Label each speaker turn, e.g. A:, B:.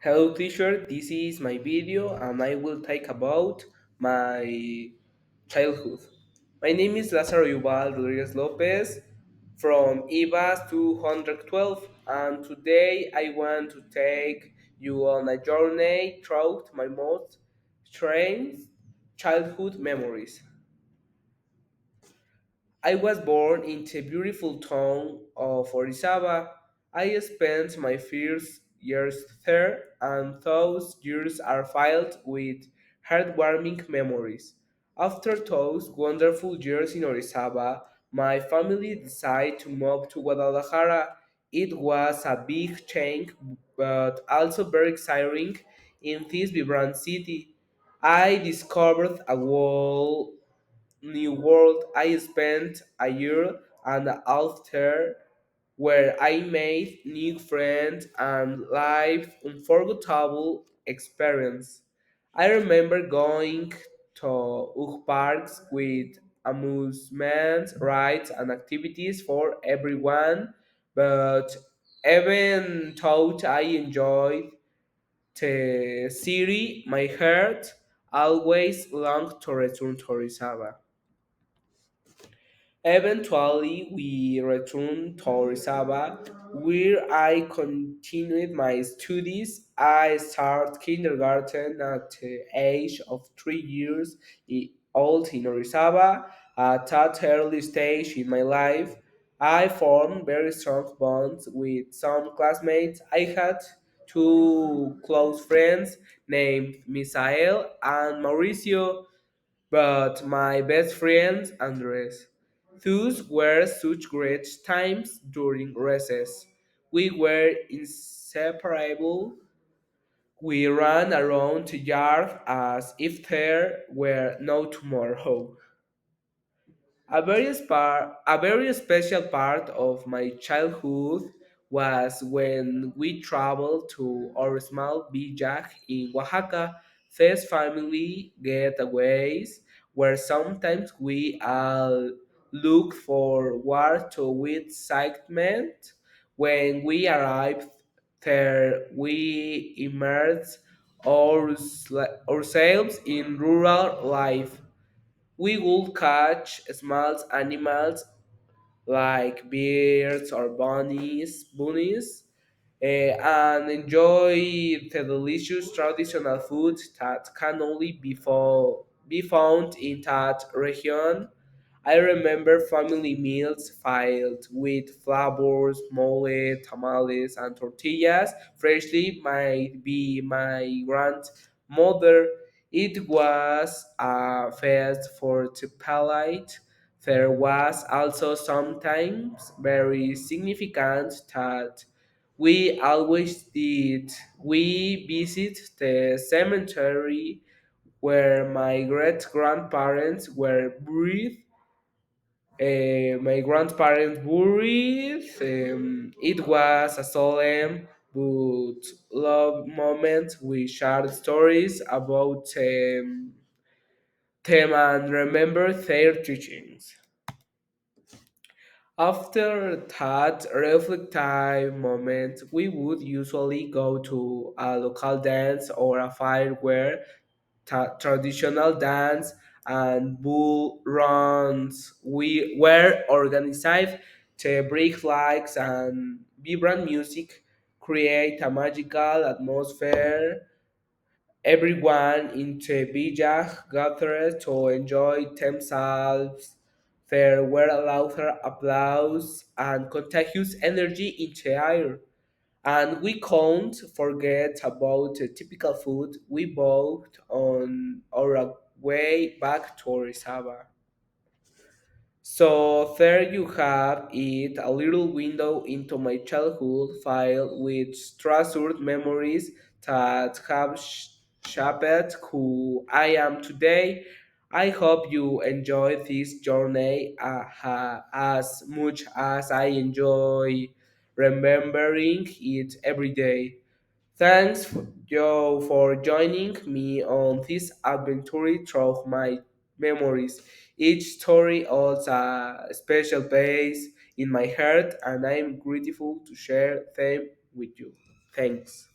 A: Hello teacher, this is my video and I will talk about my childhood. My name is Lázaro Yuval Rodriguez Lopez from IVAS 212 and today I want to take you on a journey through my most strange childhood memories. I was born in the beautiful town of Orizaba. I spent my first years there, and those years are filled with heartwarming memories. After those wonderful years in Orizaba, my family decided to move to Guadalajara. It was a big change, but also very exciting in this vibrant city. I discovered a whole New World. I spent a year and a half there where I made new friends and lived unforgettable experience. I remember going to parks with amusement rides and activities for everyone, but even though I enjoyed the city, my heart always longed to return to Orizaba. Eventually, we returned to Orizaba, where I continued my studies. I started kindergarten at the age of 3 years old in Orizaba. At that early stage in my life, I formed very strong bonds with some classmates. I had two close friends named Misael and Mauricio, but my best friend Andres. Those were such great times during recess. We were inseparable. We ran around the yard as if there were no tomorrow. A very special part of my childhood was when we traveled to our small village in Oaxaca. These family getaways where sometimes we all look forward to with excitement. When we arrived there, we immersed ourselves in rural life. We would catch small animals like birds or bunnies, and enjoy the delicious traditional food that can only be found in that region. I remember family meals filled with flavors, mole, tamales, and tortillas, freshly made by my grandmother. It was a feast for the palate. There was also sometimes very significant that we always did. We visit the cemetery where my great grandparents were buried. My grandparents buried. It was a solemn but love moment. We shared stories about them and remember their teachings. After that reflective moment, we would usually go to a local dance or a fair where traditional dance and bull runs we were organized. The break lights and vibrant music create a magical atmosphere. Everyone in the village gathered to enjoy themselves. There were louder applause and contagious energy in the air. And we can't forget about the typical food we bought on our way back to Orizaba. So there you have it, a little window into my childhood filled with treasured memories that have shaped who I am today. I hope you enjoy this journey as much as I enjoy remembering it every day. Thanks, Joe, for joining me on this adventure through my memories. Each story holds a special place in my heart, and I'm grateful to share them with you. Thanks.